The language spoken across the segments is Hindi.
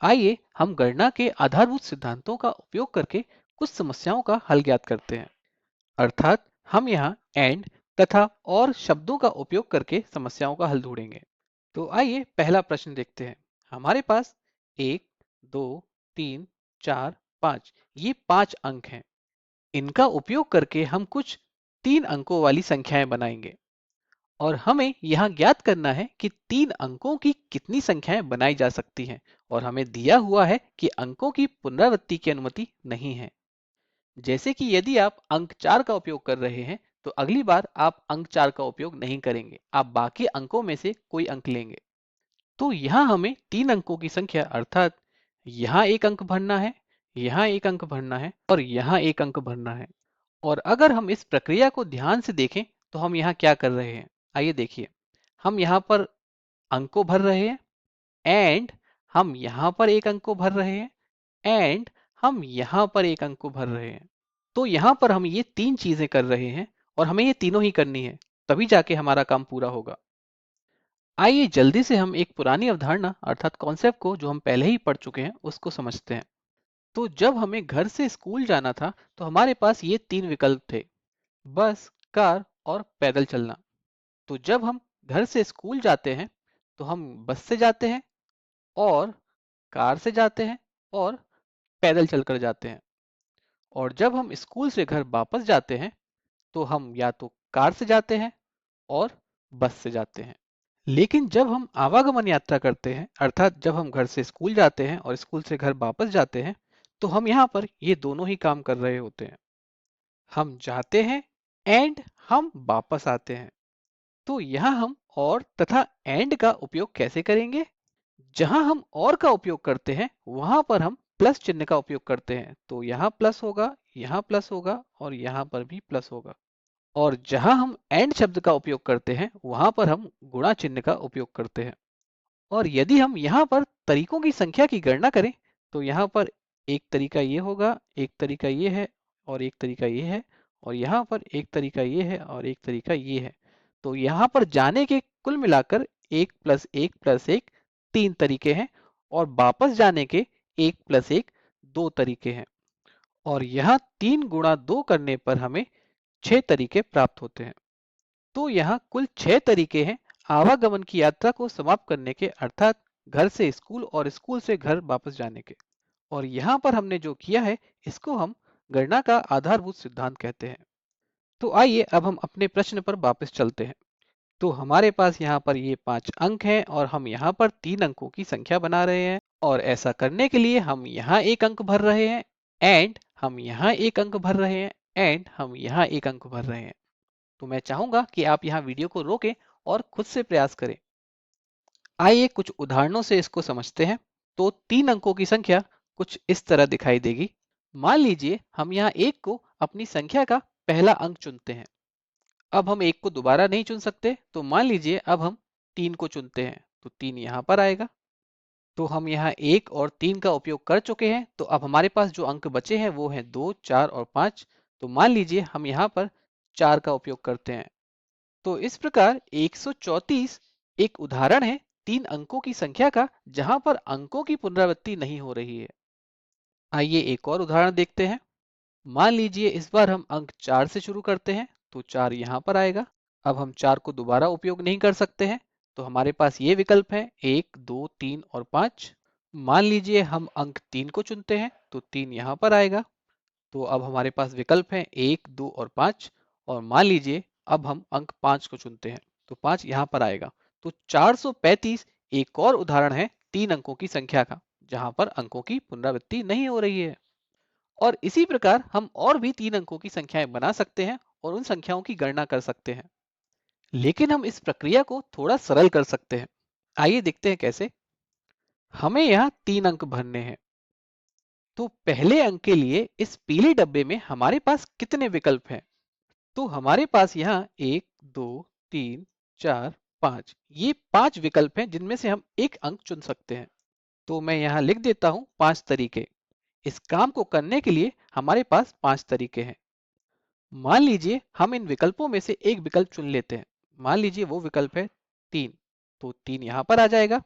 आइए हम गणना के आधारभूत सिद्धांतों का उपयोग करके कुछ समस्याओं का हल ज्ञात करते हैं। अर्थात हम यहाँ एंड तथा और शब्दों का उपयोग करके समस्याओं का हल ढूंढेंगे। तो आइए पहला प्रश्न देखते हैं। हमारे पास 1, 2, 3, 4, 5 ये 5 अंक हैं। इनका उपयोग करके हम कुछ 3 अंकों वाली संख्याएं बनाएंगे और हमें यहाँ ज्ञात करना है कि 3 अंकों की कितनी संख्याएं बनाई जा सकती हैं और हमें दिया हुआ है कि अंकों की पुनरावृत्ति की अनुमति नहीं है। जैसे कि यदि आप अंक 4 का उपयोग कर रहे हैं तो अगली बार आप अंक 4 का उपयोग नहीं करेंगे, आप बाकी अंकों में से कोई अंक लेंगे। तो यहाँ हमें 3 अंकों की संख्या अर्थात यहाँ एक अंक भरना है, यहाँ एक अंक भरना है और यहाँ एक अंक भरना है। और अगर हम इस प्रक्रिया को ध्यान से देखें तो हम यहाँ क्या कर रहे हैं, आइए देखिए। हम यहाँ पर अंक को भर रहे हैं एंड हम यहाँ पर एक अंक को भर रहे हैं एंड हम यहाँ पर एक अंक को भर रहे हैं। तो यहाँ पर हम ये 3 चीजें कर रहे हैं और हमें ये तीनों ही करनी है, तभी जाके हमारा काम पूरा होगा। आइए जल्दी से हम एक पुरानी अवधारणा अर्थात कॉन्सेप्ट को जो हम पहले ही पढ़ चुके हैं उसको समझते हैं। तो जब हमें घर से स्कूल जाना था तो हमारे पास ये 3 विकल्प थे, बस, कार और पैदल चलना। तो जब हम घर से स्कूल जाते हैं तो हम बस से जाते हैं और कार से जाते हैं और पैदल चलकर जाते हैं। और जब हम स्कूल से घर वापस जाते हैं तो हम या तो कार से जाते हैं और बस से जाते हैं। लेकिन जब हम आवागमन यात्रा करते हैं अर्थात जब हम घर से स्कूल जाते हैं और स्कूल से घर वापस जाते हैं तो हम यहाँ पर ये दोनों ही काम कर रहे होते हैं। हम जाते हैं एंड हम वापस आते हैं। तो यहाँ हम और तथा एंड का उपयोग कैसे करेंगे? जहां हम और का उपयोग करते हैं वहां पर हम प्लस चिन्ह का उपयोग करते हैं। तो यहाँ प्लस होगा, यहाँ प्लस होगा और यहाँ पर भी प्लस होगा। और जहां हम एंड शब्द का उपयोग करते हैं वहां पर हम गुणा चिन्ह का उपयोग करते हैं। और यदि हम यहाँ पर तरीकों की संख्या की गणना करें तो यहाँ पर एक तरीका ये होगा, एक तरीका ये है और एक तरीका ये है और यहाँ पर एक तरीका ये है और एक तरीका ये है। तो यहाँ पर जाने के कुल मिलाकर 1 + 1 + 1 3 तरीके हैं और वापस जाने के 1 + 1 2 तरीके हैं। और यहाँ 3 × 2 करने पर हमें 6 तरीके प्राप्त होते हैं। तो यहाँ कुल 6 तरीके हैं आवागमन की यात्रा को समाप्त करने के अर्थात घर से स्कूल और स्कूल से घर वापस जाने के। और यहाँ पर हमने जो किया है इसको हम गणना का आधारभूत सिद्धांत कहते हैं। तो आइए अब हम अपने प्रश्न पर वापस चलते हैं। तो हमारे पास यहाँ पर ये 5 अंक हैं और हम यहाँ पर 3 अंकों की संख्या बना रहे हैं। और ऐसा करने के लिए हम यहाँ एक अंक भर रहे हैं एंड हम यहाँ एक अंक भर रहे हैं एंड हम यहाँ एक अंक भर रहे हैं। तो मैं चाहूंगा कि आप यहाँ वीडियो को रोकें और खुद से प्रयास करें। आइए कुछ उदाहरणों से इसको समझते हैं। तो 3 अंकों की संख्या कुछ इस तरह दिखाई देगी। मान लीजिए हम यहाँ 1 को अपनी संख्या का पहला अंक चुनते हैं। अब हम 1 को दोबारा नहीं चुन सकते, तो मान लीजिए अब हम 3 को चुनते हैं तो 3 यहाँ पर आएगा। तो हम यहाँ 1 और 3 का उपयोग कर चुके हैं। तो अब हमारे पास जो अंक बचे हैं वो हैं 2, 4 और 5। तो मान लीजिए हम यहाँ पर 4 का उपयोग करते हैं। तो इस प्रकार 134 एक उदाहरण है 3 अंकों की संख्या का जहां पर अंकों की पुनरावृत्ति नहीं हो रही है। आइए एक और उदाहरण देखते हैं। मान लीजिए इस बार हम अंक 4 से शुरू करते हैं तो 4 यहाँ पर आएगा। अब हम 4 को दोबारा उपयोग नहीं कर सकते हैं, तो हमारे पास ये विकल्प है 1, 2, 3 और 5। मान लीजिए हम अंक 3 को चुनते हैं तो 3 यहाँ पर आएगा। तो अब हमारे पास विकल्प है 1, 2 और 5। और मान लीजिए अब हम अंक 5 को चुनते हैं तो 5 यहाँ पर आएगा। तो 435 एक और उदाहरण है 3 अंकों की संख्या का जहां पर अंकों की पुनरावृत्ति नहीं हो रही है। और इसी प्रकार हम और भी 3 अंकों की संख्याएं बना सकते हैं और उन संख्याओं की गणना कर सकते हैं। लेकिन हम इस प्रक्रिया को थोड़ा सरल कर सकते हैं। आइए देखते हैं कैसे। हमें यहाँ 3 अंक भरने हैं। तो पहले अंक के लिए इस पीले डब्बे में हमारे पास कितने विकल्प हैं? तो हमारे पास यहाँ 1, 2, 3, 4, 5 ये 5 विकल्प हैं जिनमें से हम एक अंक चुन सकते हैं। तो मैं यहाँ लिख देता हूँ 5 तरीके। इस काम को करने के लिए हमारे पास 5 तरीके हैं। मान लीजिए हम इन विकल्पों में से एक विकल्प चुन लेते हैं। मान लीजिए वो विकल्प है 3। तो 3 यहाँ पर आ जाएगा।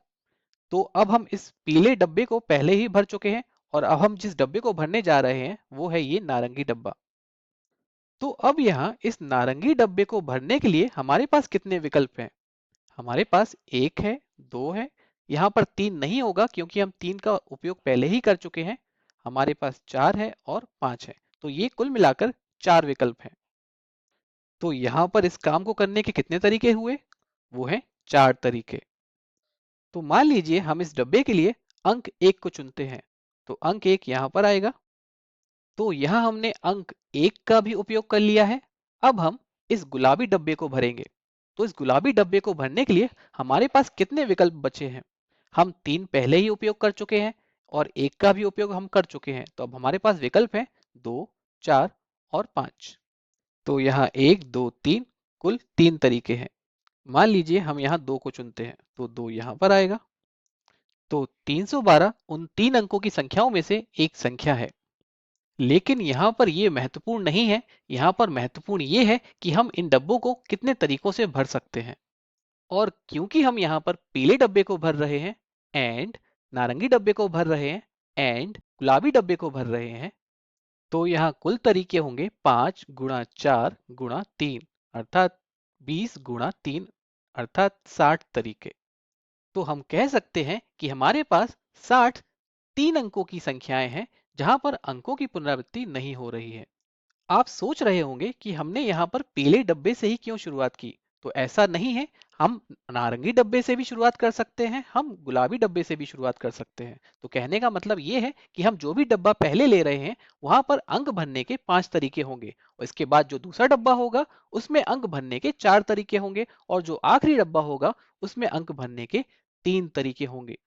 तो अब हम इस पीले डब्बे को पहले ही भर चुके हैं और अब हम जिस डब्बे को भरने जा रहे हैं वो है ये नारंगी डब्बा। तो अब यहाँ इस नारंगी डब्बे को भरने के लिए हमारे पास कितने विकल्प हैं? हमारे पास एक है, दो है, यहाँ पर तीन नहीं होगा क्योंकि हम तीन का उपयोग पहले ही कर चुके हैं। हमारे पास चार है और पांच है, तो ये कुल मिलाकर चार विकल्प हैं। तो यहाँ पर इस काम को करने के कितने तरीके हुए? वो है चार तरीके। तो मान लीजिए हम इस डब्बे के लिए अंक एक को चुनते हैं, तो अंक एक यहाँ पर आएगा। तो यहाँ हमने अंक एक का भी उपयोग कर लिया है। अब हम इस गुलाबी डब्बे को भरेंगे। तो इस गुलाबी डब्बे को भरने के लिए हमारे पास कितने विकल्प बचे हैं? हम तीन पहले ही उपयोग कर चुके हैं और एक का भी उपयोग हम कर चुके हैं, तो अब हमारे पास विकल्प है दो, चार और पांच। तो यहाँ एक, दो, तीन, कुल तीन तरीके हैं। मान लीजिए हम यहाँ दो को चुनते हैं, तो दो यहाँ पर आएगा। तो 312 उन तीन अंकों की संख्याओं में से एक संख्या है। लेकिन यहाँ पर ये महत्वपूर्ण नहीं है, यहाँ पर महत्वपूर्ण ये है कि हम इन डब्बों को कितने तरीकों से भर सकते हैं। और क्योंकि हम यहाँ पर पीले डब्बे को भर रहे हैं एंड नारंगी डब्बे को भर रहे हैं एंड गुलाबी डब्बे को भर रहे हैं, तो यहाँ कुल तरीके होंगे 5 गुणा 4 गुणा 3 अर्थात 20 गुणा 3 अर्थात 60 तरीके। तो हम कह सकते हैं कि हमारे पास 60 तीन अंकों की संख्याएं हैं जहां पर अंकों की पुनरावृत्ति नहीं हो रही है। आप सोच रहे होंगे कि हमने यहाँ पर पीले डब्बे से ही क्यों शुरुआत की। तो ऐसा नहीं है, हम नारंगी डब्बे से भी शुरुआत कर सकते हैं, हम गुलाबी डब्बे से भी शुरुआत कर सकते हैं। तो कहने का मतलब ये है कि हम जो भी डब्बा पहले ले रहे हैं वहां पर अंक भरने के पांच तरीके होंगे और इसके बाद जो दूसरा डब्बा होगा उसमें अंक भरने के चार तरीके होंगे और जो आखिरी डब्बा होगा उसमें अंक भरने के तीन तरीके होंगे।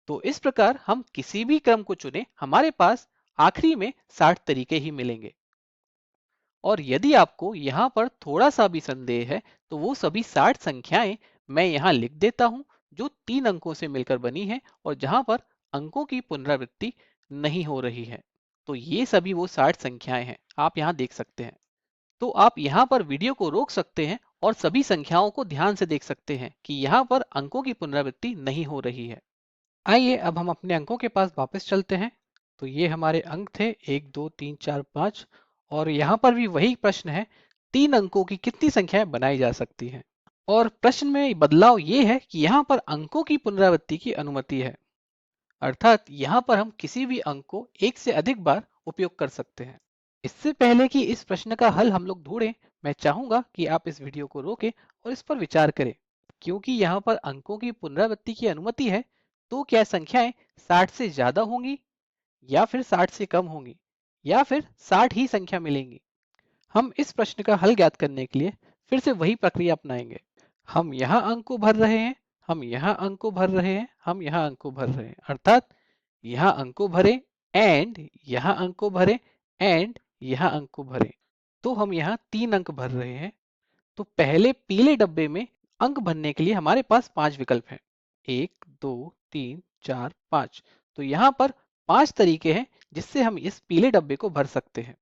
तो इस प्रकार हम किसी भी क्रम को चुने हमारे पास आखिरी में 60 तरीके ही मिलेंगे। और यदि आपको यहाँ पर थोड़ा सा भी संदेह है तो वो सभी 60 संख्याएं मैं यहाँ लिख देता हूँ जो तीन अंकों से मिलकर बनी है और जहाँ पर अंकों की पुनरावृत्ति नहीं हो रही है। तो ये सभी वो 60 संख्याएं हैं, आप यहाँ देख सकते हैं। तो आप यहाँ पर वीडियो को रोक सकते हैं और सभी संख्याओं को ध्यान से देख सकते हैं कि यहाँ पर अंकों की पुनरावृत्ति नहीं हो रही है। आइए अब हम अपने अंकों के पास वापस चलते हैं। तो ये हमारे अंक थे 1 2 3 4 5 और यहाँ पर भी वही प्रश्न है, तीन अंकों की कितनी संख्याएं बनाई जा सकती हैं। और प्रश्न में बदलाव ये है कि यहाँ पर अंकों की पुनरावृत्ति की अनुमति है, अर्थात यहाँ पर हम किसी भी अंक को एक से अधिक बार उपयोग कर सकते हैं। इससे पहले कि इस प्रश्न का हल हम लोग ढूंढें, मैं चाहूंगा कि आप इस वीडियो को रोकें और इस पर विचार करें। क्योंकि यहाँ पर अंकों की पुनरावृत्ति की अनुमति है, तो क्या संख्याएं 60 से ज्यादा होंगी या फिर 60 से कम होंगी या फिर 60 ही संख्या मिलेंगी? हम इस प्रश्न का हल ज्ञात करने के लिए फिर से वही प्रक्रिया अपनाएंगे। हम यहाँ अंक को भर रहे हैं, हम यहाँ अंक को भर रहे हैं, हम यहाँ अंक को भर रहे हैं, अर्थात यहाँ अंक को भरे एंड यहाँ अंक को भरे एंड यहाँ अंक को भरे। तो हम यहाँ तीन अंक भर रहे हैं। तो पहले पीले डब्बे में अंक भरने के लिए हमारे पास पांच विकल्प हैं, एक, दो, तीन, चार, पांच। तो यहाँ पर पांच तरीके हैं जिससे हम इस पीले डब्बे को भर सकते हैं।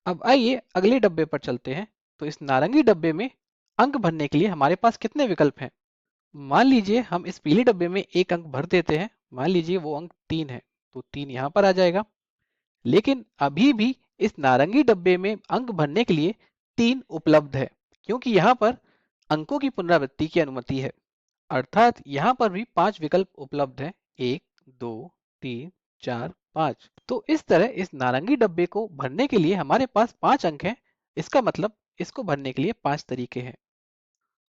अब आइए अगले डब्बे पर चलते हैं। तो इस नारंगी डब्बे में अंक भरने के लिए हमारे पास कितने विकल्प हैं? मान लीजिए हम इस पीले डब्बे में एक अंक भर देते हैं, मान लीजिए वो अंक तीन है, तो तीन यहाँ पर आ जाएगा। लेकिन अभी भी इस नारंगी डब्बे में अंक भरने के लिए तीन उपलब्ध है क्योंकि यहाँ पर अंकों की पुनरावृत्ति की अनुमति है, अर्थात यहाँ पर भी पांच विकल्प उपलब्ध है, एक, दो, तीन, चार, पांच। तो इस तरह इस नारंगी डब्बे को भरने के लिए हमारे पास पांच अंक हैं। इसका मतलब इसको भरने के लिए पांच तरीके हैं।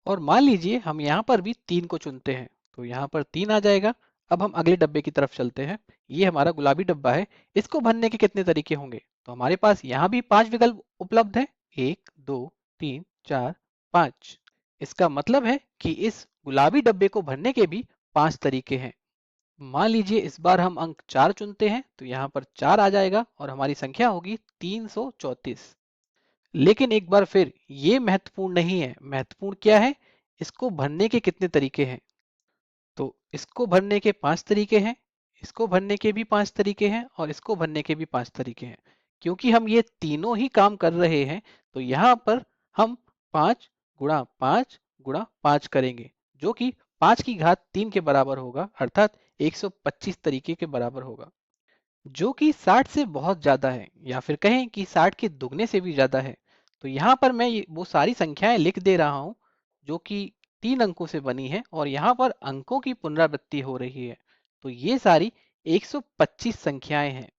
और मान लीजिए हम यहाँ पर भी तीन को चुनते हैं, तो यहाँ पर तीन आ जाएगा। अब हम अगले डब्बे की तरफ चलते हैं। ये हमारा गुलाबी डब्बा है, इसको भरने के कितने तरीके होंगे? तो हमारे पास यहाँ भी पांच विकल्प उपलब्ध है, एक, दो, तीन, चार, पांच। इसका मतलब है कि इस गुलाबी डब्बे को भरने के भी पांच तरीके हैं। मान लीजिए इस बार हम अंक चार चुनते हैं, तो यहाँ पर चार आ जाएगा और हमारी संख्या होगी 334। लेकिन एक बार फिर ये महत्वपूर्ण नहीं है, महत्वपूर्ण क्या है, इसको भरने के कितने तरीके हैं? तो इसको भरने के पांच तरीके हैं, इसको भरने के भी पांच तरीके हैं और इसको भरने के भी पांच तरीके हैं। क्योंकि हम ये तीनों ही काम कर रहे हैं तो यहाँ पर हम पांच गुणा पांच गुणा पांच करेंगे जो कि 5 की घात 3 के बराबर होगा, अर्थात 125 तरीके के बराबर होगा, जो कि 60 से बहुत ज्यादा है, या फिर कहें कि 60 के दुगने से भी ज्यादा है। तो यहाँ पर मैं वो सारी संख्याएं लिख दे रहा हूँ जो कि 3 अंकों से बनी है, और यहाँ पर अंकों की पुनरावृत्ति हो रही है। तो ये सारी 125 संख्याएं हैं।